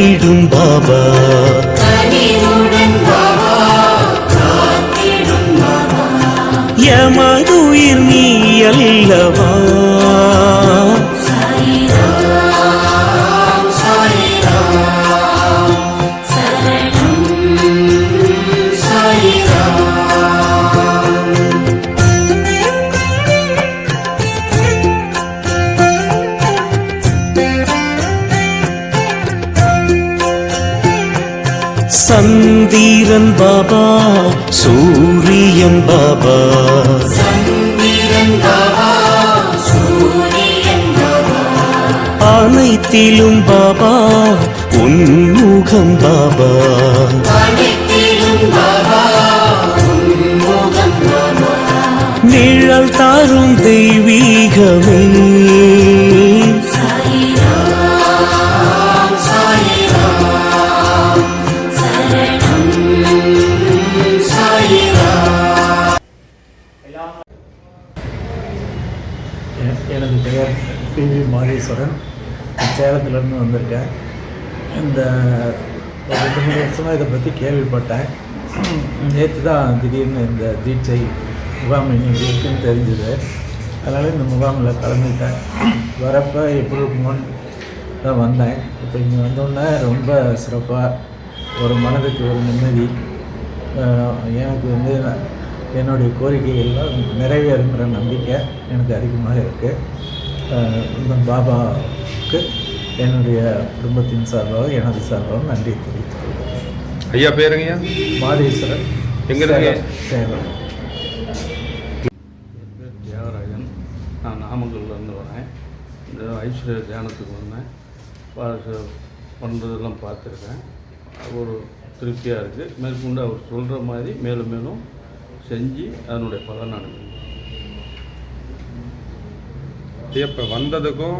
காத்திடும் பாபா எமதுயிர் நீ அல்லவா சந்திரன் பாபா சூரியன் பாபா அனைத்திலும் பாபா உன்முகம் பாபா நிழல் தாரும் தெய்வீகமே எனது பெயர் பி.வி. மாரீஸ்வரன். சேலத்திலேருந்து வந்திருக்கேன். இந்த ஒரு 2-3 வருஷமாக இதை பற்றி கேள்விப்பட்டேன். நேற்று தான் திடீர்னு இந்த தீட்சை முகாம் இன்னைக்கு இருக்குன்னு தெரிஞ்சுது. அதனால் இந்த முகாமில் கலந்துட்டேன். வரப்போ எப்படி இருக்குமோன்னு தான் வந்தேன். இப்போ இங்கே வந்தோடனே ரொம்ப சிறப்பாக ஒரு மனதுக்கு ஒரு நிம்மதி, எனக்கு வந்து என்னுடைய கோரிக்கைகள்லாம் நிறைவேறுங்கிற நம்பிக்கை எனக்கு அதிகமாக இருக்குது. இந்த பாபாவுக்கு என்னுடைய குடும்பத்தின் சார்பாக எனது சார்பாக நன்றி தெரிவித்துக் கொள்கிறேன். ஐயா பேருங்கய்யா? மாதேஸ்வரன். எங்கே? சேலம். என் பேர் தியாகராஜன். நான் நாமக்கல்லேருந்து வரேன். இந்த ஐஸ்வர்யா தியானத்துக்கு வந்தேன். பண்ணுறதெல்லாம் பார்த்துருக்கேன். ஒரு திருப்தியாக இருக்குது. மேற்கொண்டு அவர் சொல்கிற மாதிரி மேலும் மேலும் செஞ்சு அதனுடைய பலன் அனுப்பி. இப்போ வந்ததுக்கும்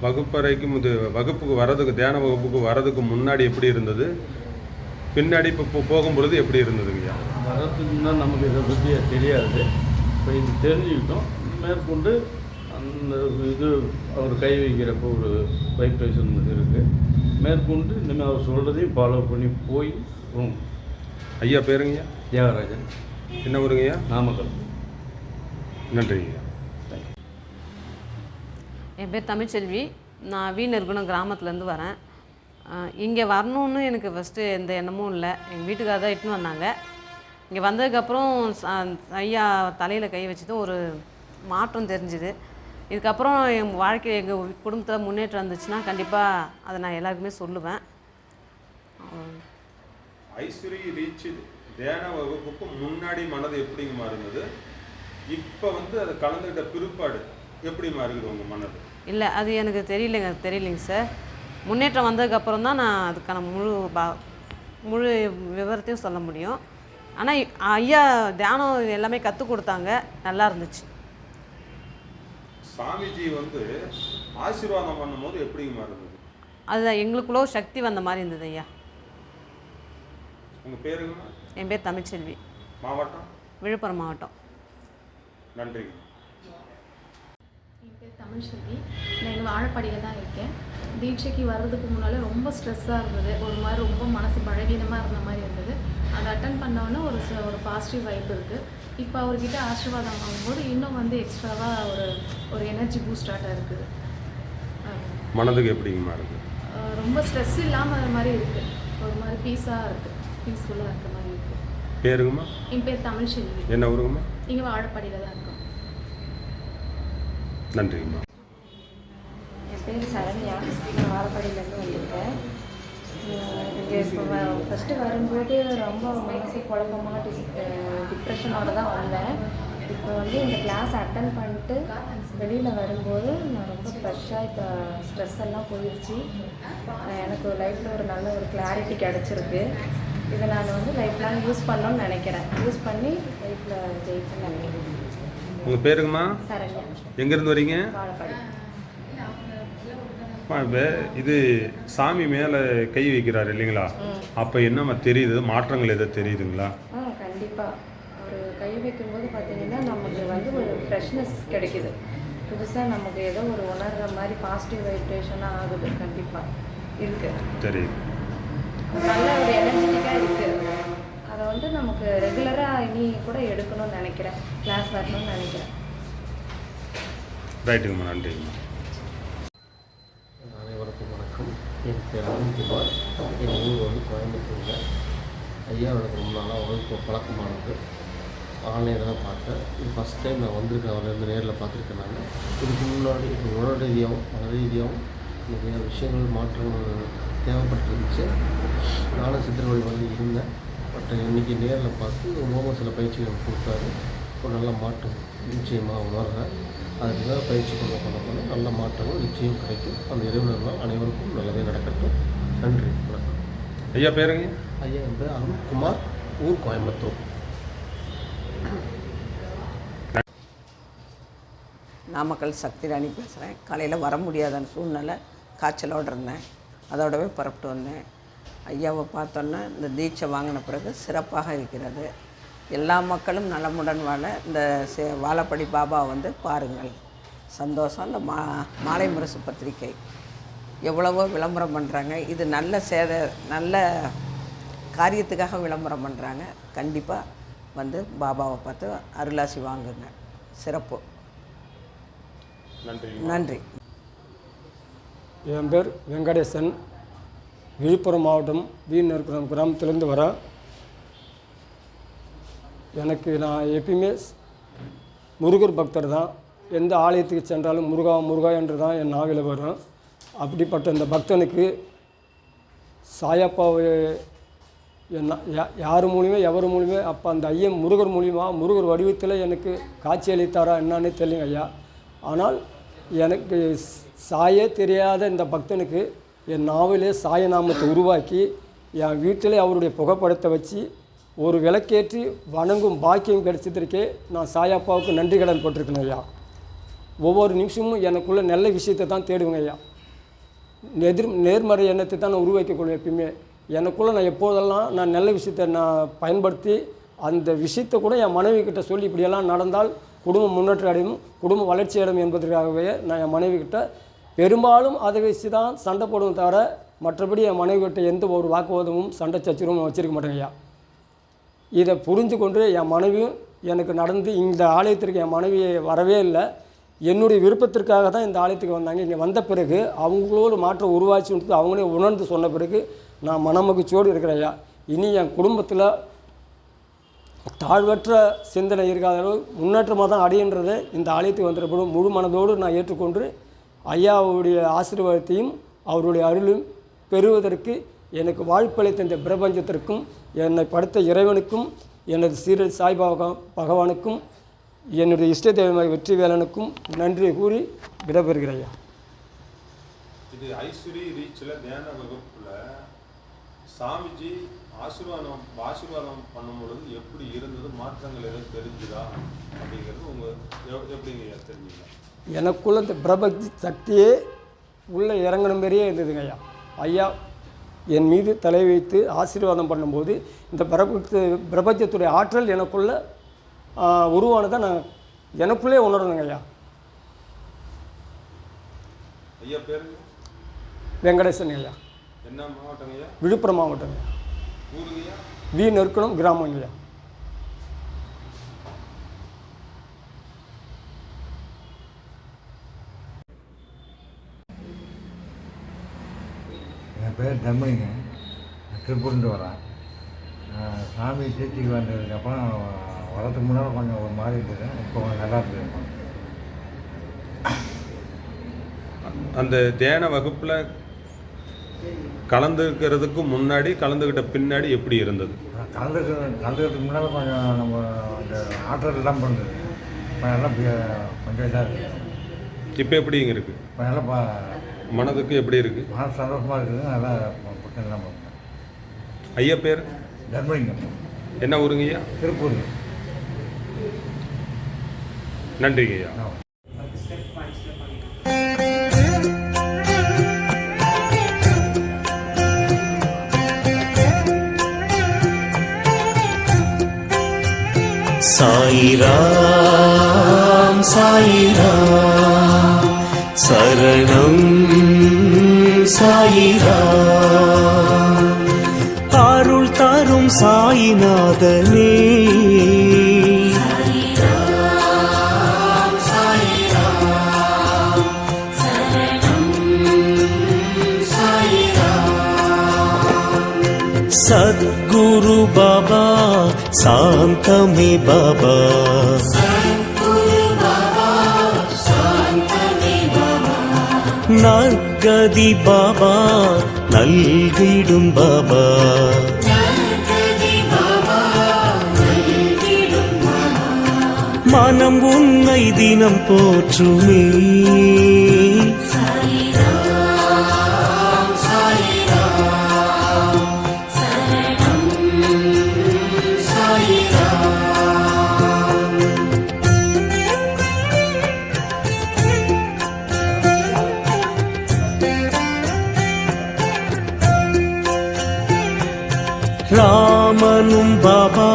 வகுப்பறைக்கும் இது வகுப்புக்கு வர்றதுக்கு தியான வகுப்புக்கு வர்றதுக்கு முன்னாடி எப்படி இருந்தது, பின்னாடி இப்போ போகும்பொழுது எப்படி இருந்ததுங்கய்யா? வர்றதுக்கு தான் நமக்கு இதை பற்றி தெரியாது. இப்போ இது தெரிஞ்சுக்கிட்டோம். மேற்கொண்டு அந்த இது அவர் கை வைக்கிறப்போ ஒரு வைப்ரேஷன் இருக்குது. மேற்கொண்டு இனிமேல் அவர் சொல்கிறதையும் ஃபாலோ பண்ணி போய் ஐயா பேருங்கய்யா? தியாகராஜன். என்ன ஊருங்கய்யா? நாமக்கல். நன்றிங்கய்யா. என் பேர் தமிழ்ச்செல்வி. நான் வீணர்குணம் கிராமத்துலேருந்து வரேன். இங்கே வரணுன்னு எனக்கு ஃபஸ்ட்டு எந்த எண்ணமும் இல்லை. எங்கள் வீட்டுக்காரர் தான் இட்டுன்னு வந்தாங்க. இங்கே வந்ததுக்கப்புறம் ஐயா தலையில் கை வச்சதும் ஒரு மாற்றம் தெரிஞ்சுது. இதுக்கப்புறம் என் வாழ்க்கை எங்கள் குடும்பத்தில் முன்னேற்றம் இருந்துச்சுன்னா கண்டிப்பாக அதை நான் எல்லாருக்குமே சொல்லுவேன். ஐஸ்வரி ரீச் தியான வகுப்புக்கு முன்னாடி மனது எப்படிங்கம்மா இருந்தது, இப்போ வந்து அதை கலந்துக்கிட்ட பிற்பாடு எப்படிமா இருக்குது உங்கள் மனது? இல்லை, அது எனக்கு தெரியலைங்க சார். முன்னேற்றம் வந்ததுக்கப்புறம் தான் நான் அதுக்கான முழு விவரத்தையும் சொல்ல முடியும். ஆனால் ஐயா தியானம் எல்லாமே கற்றுக் கொடுத்தாங்க, நல்லா இருந்துச்சு. சாமிஜி வந்து ஆசீர்வாதம் பண்ணும்போது எப்படிங்கம்மா இருந்தது? அது எங்களுக்குள்ள சக்தி வந்த மாதிரி இருந்தது ஐயா. உங்கள் பேருங்கம்மா? என் பேர் தமிழ்ச்செல்வி. மாவட்டம்? விழுப்புரம் மாவட்டம். நன்றி. என் பேர் தமிழ்ச்செல்வி. நான் எங்கள் வாழப்பாடியில் தான் இருக்கேன். தீட்சைக்கு வர்றதுக்கு முன்னால் ரொம்ப ஸ்ட்ரெஸ்ஸாக இருந்தது. ஒரு மாதிரி ரொம்ப மனசு பலவீனமாக இருந்த மாதிரி இருந்தது. அதை அட்டன் பண்ணோன்னே ஒரு பாசிட்டிவ் வைப் இருக்குது. இப்போ அவர்கிட்ட ஆசீர்வாதம் வாங்கும்போது இன்னும் வந்து எக்ஸ்ட்ராவாக ஒரு எனர்ஜி பூஸ்டாக இருக்குது. மனதுக்கு எப்படிங்கம்மா இருக்குது? ரொம்ப ஸ்ட்ரெஸ் இல்லாமல் மாதிரி இருக்குது. ஒரு மாதிரி பீஸ்ஃபுல்லாக இருக்க மாதிரி இருக்குது. பேருங்கம்மா? என் பேர் தமிழ்ச்செல்வி. என்ன ஊருங்கம்மா? இங்கே வாழப்பாடியில் தான் இருக்கோம். நன்றிங்கம்மா. என் பேர் சரண்யா. நான் வாழப்பாடியிலேருந்து வந்திருக்கேன். இங்கே இப்போ ஃபஸ்ட்டு வரும்போது ரொம்ப மனசு குழப்பமாக டிப்ரெஷனோடு தான் வந்தேன். இப்போ வந்து இந்த கிளாஸ் அட்டன் பண்ணிட்டு வெளியில் வரும்போது நான் ரொம்ப ஃப்ரெஷ்ஷாக இப்போ ஸ்ட்ரெஸ் எல்லாம் போயிடுச்சு. எனக்கு லைஃப்பில் ஒரு நல்ல ஒரு கிளாரிட்டி கிடச்சிருக்கு. இதை நான் வந்து லைஃப் லாங் யூஸ் பண்ணணும்னு நினைக்கிறேன். யூஸ் பண்ணி லைஃப்பில் ஜெயிப்பேன்னு நினைக்கிறேன். உங்கள் பேருங்கம்மா? சரண்யா. எங்கேருந்து வரீங்க? வாழப்பாடி. இப்போ இது சாமி மேலே கை வைக்கிறாரு இல்லைங்களா, அப்போ என்னம்மா தெரியுது, மாற்றங்கள் எதாவது தெரியுதுங்களா? கண்டிப்பாக ஒரு கை வைக்கும்போது பார்த்தீங்கன்னா நமக்கு வந்து ஒரு ஃப்ரெஷ்னஸ் கிடைக்கிது. புதுசாக நமக்கு ஏதோ ஒரு உணர்கிற மாதிரி பாசிட்டிவ் வைப்ரேஷனாக ஆகுது. கண்டிப்பாக இருக்குது. சரி. நல்ல ஒரு எனர்ஜெட்டிக்காக இருக்குது. அதை வந்து நமக்கு ரெகுலராக இனி கூட எடுக்கணும்னு நினைக்கிறேன், கிளாஸ் வரணும்னு நினைக்கிறேன். ரைட்டுங்கம்மா, நன்றிங்கம்மா. அனைவருக்கும் வணக்கம். என் பேர் அருண்குமார். என் ஊர் வந்து கோயம்புத்தூரில். ஐயாவோட ரொம்ப நாளாக வகுப்பு பழக்கமானது. ஆன்லைனில் தான் பார்த்தேன். இது ஃபஸ்ட் டைம் நான் வந்திருக்கேன். அவர் வந்து நேரில் பார்த்துருக்கேன். நான் இதுக்கு முன்னாடி உணவு ரீதியாகவும் மன ரீதியாகவும் நிறைய விஷயங்கள் மாற்றங்கள் தேவைப்பட்டுருந்துச்சு. நானும் சித்திரை வழிபாடு இருந்தேன். பட் இன்றைக்கி நேரில் பார்த்து சில பயிற்சிகள் கொடுத்தாரு. ஒரு நல்ல மாற்றம் நிச்சயமாக உணர்கிறேன். அதுக்கு தான் பயிற்சி பண்ண நல்ல மாற்றங்கள் நிச்சயம் கிடைக்கும். அந்த இறைவனால் அனைவருக்கும் நல்லதே நடக்கட்டும். நன்றி, வணக்கம். ஐயா பேருங்க? ஐயா என் பேர் அருண்குமார், ஊர் கோயம்புத்தூர். நாமக்கல் சக்திராணி பேசுகிறேன். காலையில் வர முடியாத சூழ்நிலை, காய்ச்சலோடு இருந்தேன். அதோடவே புறப்பட்டு வந்தேன். ஐயாவை பார்த்தோன்னா இந்த தீட்சை வாங்கின பிறகு சிறப்பாக இருக்கிறது. எல்லா மக்களும் நலமுடன் வாழ இந்த வாழப்படி பாபா வந்து பாருங்கள். சந்தோஷம். இந்த மாலை முரசு பத்திரிக்கை எவ்வளவோ விளம்பரம் பண்ணுறாங்க. இது நல்ல காரியத்துக்காக விளம்பரம் பண்ணுறாங்க. கண்டிப்பாக வந்து பாபாவை பார்த்து அருளாசி வாங்குங்க. சிறப்பு. நன்றி. என் பேர் வெங்கடேசன். விழுப்புரம் மாவட்டம் வீணர்குளம் கிராமத்திலேருந்து வரேன். நான் எப்பயுமே முருகர் பக்தர் தான். எந்த ஆலயத்துக்கு சென்றாலும் முருகா முருகா என்று தான் என் நாவில் வரும். அப்படிப்பட்ட இந்த பக்தனுக்கு சாயப்பாவை யார் மூலியமே எவர் மூலியமே அப்போ அந்த ஐயன் முருகர் மூலியமாக முருகர் வடிவத்தில் எனக்கு காட்சி அளித்தாரா என்னன்னு தெரியல ஐயா. ஆனால் எனக்கு சாயே தெரியாத இந்த பக்தனுக்கு என் நாவிலே சாயநாமத்தை உருவாக்கி என் வீட்டிலே அவருடைய புகைப்படத்தை வச்சு ஒரு விளக்கேற்றி வணங்கும் பாக்கியம் கிடைச்சதற்கே நான் சாயப்பாவுக்கு நன்றி கடன் போட்டிருக்கேன் ஐயா. ஒவ்வொரு நிமிஷமும் எனக்குள்ள நல்ல விஷயத்தை தான் தேடுவேங்க ஐயா. நேர்மறை எண்ணத்தை தான் நான் உருவாக்கிக்கொள்வேன். எப்பயுமே எனக்குள்ளே நான் எப்போதெல்லாம் நான் நல்ல விஷயத்தை நான் பயன்படுத்தி அந்த விஷயத்தை கூட என் மனைவி கிட்ட சொல்லி இப்படியெல்லாம் நடந்தால் குடும்பம் முன்னேற்றம் அடையும், குடும்பம் வளர்ச்சி அடையும் என்பதற்காகவே நான் என் மனைவி கிட்ட பெரும்பாலும் அதை வச்சு தான் சண்டை போடுவோம் தவிர மற்றபடி என் மனைவி கிட்ட எந்த ஒரு வாக்குவாதமும் சண்டை சச்சரவும் வச்சிருக்க மாட்டேங்க ஐயா. இதை புரிஞ்சு கொண்டு என் மனைவியும் எனக்கு நடந்து இந்த ஆலயத்திற்கு என் மனைவியை வரவே இல்லை. என்னுடைய விருப்பத்திற்காக தான் இந்த ஆலயத்துக்கு வந்தாங்க. இங்கே வந்த பிறகு அவங்களோட மாற்றம் உருவாச்சு அவங்களே உணர்ந்து சொன்ன பிறகு நான் மனமகிழ்ச்சியோடு இருக்கிறேன் ஐயா. இனி என் குடும்பத்தில் தாழ்வற்ற சிந்தனை இருக்காத அளவு முன்னேற்றமாக தான் அடையின்றதை இந்த ஆலயத்துக்கு வந்திருப்பதும் முழு மனதோடு நான் ஏற்றுக்கொண்டு ஐயாவுடைய ஆசீர்வாதத்தையும் அவருடைய அருளும் பெறுவதற்கு எனக்கு வாழ்ப்பளித்த இந்த பிரபஞ்சத்திற்கும் என்னை படைத்த இறைவனுக்கும் எனது சீரடி சாய்பாபா பகவானுக்கும் என்னுடைய இஷ்ட தெய்வமாக வெற்றிவேலனுக்கும் நன்றி கூறி விடைபெறுகிறேன் ஐயா. இது ஐஸ்வரி ரீச்சில் தியான வகுப்பில் சாமிஜி ஆசீர்வாதம் பண்ணும்பொழுது எப்படி இருந்தது, மாற்றங்கள் எதுவும் தெரிஞ்சுதா அப்படிங்கிறது எப்படிங்க தெரிஞ்சுக்கலாம்? எனக்குள்ள இந்த பிரபஞ்ச சக்தியே உள்ளே இறங்கின மாதிரியே இருந்ததுங்க ஐயா. ஐயா என் மீது தலை வைத்து ஆசீர்வாதம் பண்ணும்போது இந்த பிரபஞ்சத்துடைய ஆற்றல் எனக்குள்ள உருவானதை நான் எனக்குள்ளே உணரணுங்க ஐயா. ஐயா பேர் வெங்கடேசன் ஐயா. என்ன மாவட்டம் ஐயா? விழுப்புரம் மாவட்டம் ஐயா. ஊருங்கய்யா? வீணர்குளம் கிராமங்க ஐயா. என் பேர் தர்மலிங்க. திருப்பூர்ந்து வரேன். சாமி தீர்த்திக்கு வந்ததுக்கப்புறம் வரதுக்கு முன்னால் கொஞ்சம் ஒரு மாதிரி இருந்தது. இப்போ கொஞ்சம் நல்லா இருந்தது. அந்த தியான வகுப்பில் கலந்துக்கிறதுக்கு முன்னாடி கலந்துக்கிட்ட பின்னாடி எப்படி இருந்தது? கலந்துக்கிறதுக்கு முன்னால் கொஞ்சம் நம்ம அந்த ஆற்றல் எல்லாம் பண்ணுறது இப்போ நல்லா கொஞ்சம் இதாக இருக்குது. இப்போ எப்படிங்க இருக்குது? இப்போ நல்லா மனதுக்கு எப்படி இருக்குது? மனசு சந்தோஷமாக இருக்குது. நல்லா எல்லாம் பண்ணுறேன். ஐயா பேர்? தர்மலிங்கம். என்ன ஊருங்க ஐயா? திருப்பூர். நன்றிங்க ஐயா. சாயிராம் சாயிராம் சரணம் சாயிராம். சத்குரு பாபா சாந்தமே பாபா நற்கதி பாபா நல்கிடும் பாபா மனம் உன்னை தினம் போற்றுமே ராமனும் பாபா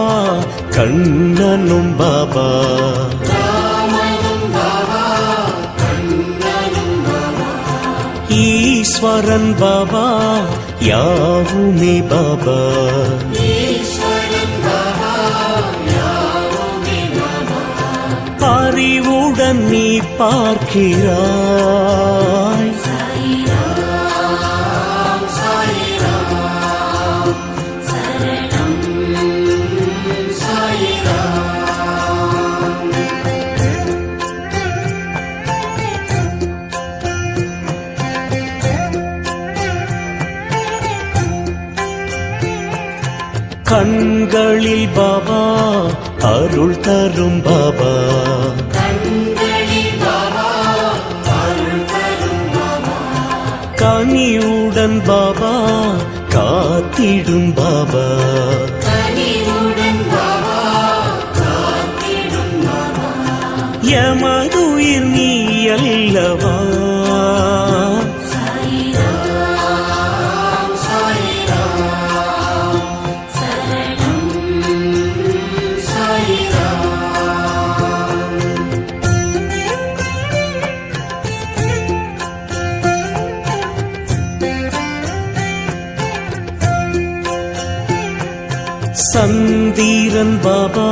கண்ணனும் பாபா ஈஸ்வரன் பாபா யாவுமே பாபா அறிவுடன் நீ பார்க்கிறாய் கண்களில் பாபா அருள் தரும் பாபா கனிவுடன் பாபா காத்திடும் பாபா எமதுயிர் நீ அல்லவா சந்திரன் பாபா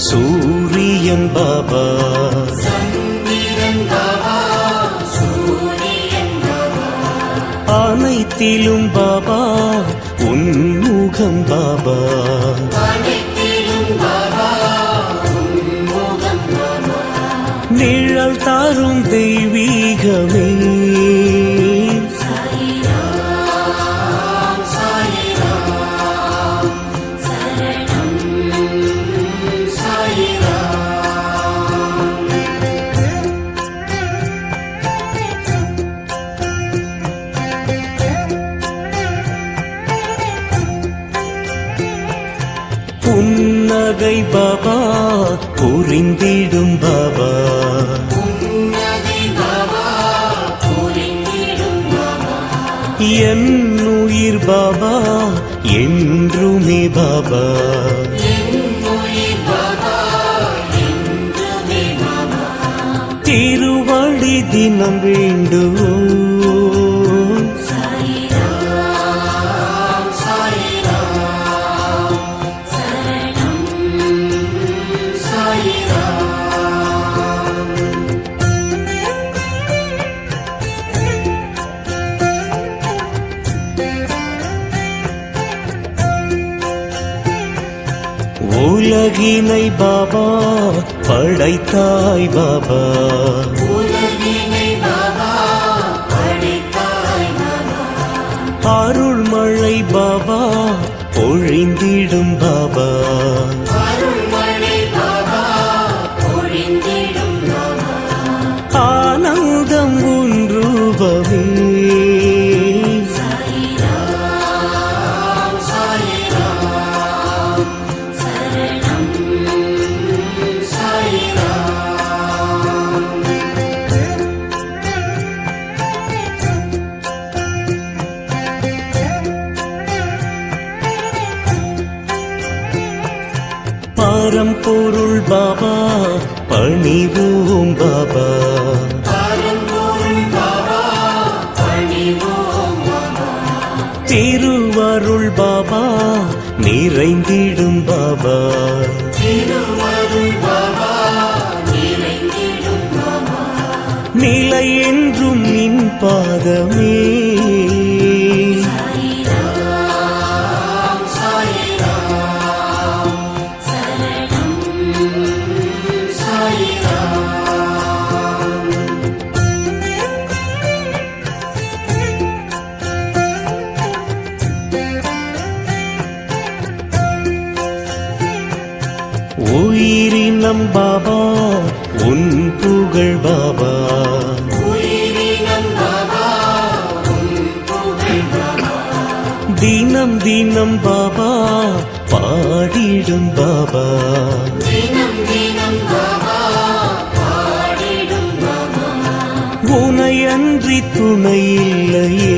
சூரியன் பாபா அனைத்திலும் பாபா உன்முகம் பாபா நிழல் தாரும் தெய்வீகமே புன்னகை பாபா புரிந்திடும் பாபா என் உயிர் பாபா என்றுமே பாபா திருவடி தினம் வேண்டுவோம் உலகினை பாபா படைத்தாய் பாபா அருள்மழை பாபா பொழிந்திடும் பாபா ஆனந்தம் ஒன்றுபவே பரம்பொருள் பாபா பணிவோம் பாபா திருவருள் பாபா நிறைந்திடும் பாபா நிலை என்றும் நின் பாதமே உயிரினம் பாபா உன் புகழ் பாபா தினம் தினம் பாபா பாடிடும் பாபா உனையன்றி துணை இல்லையே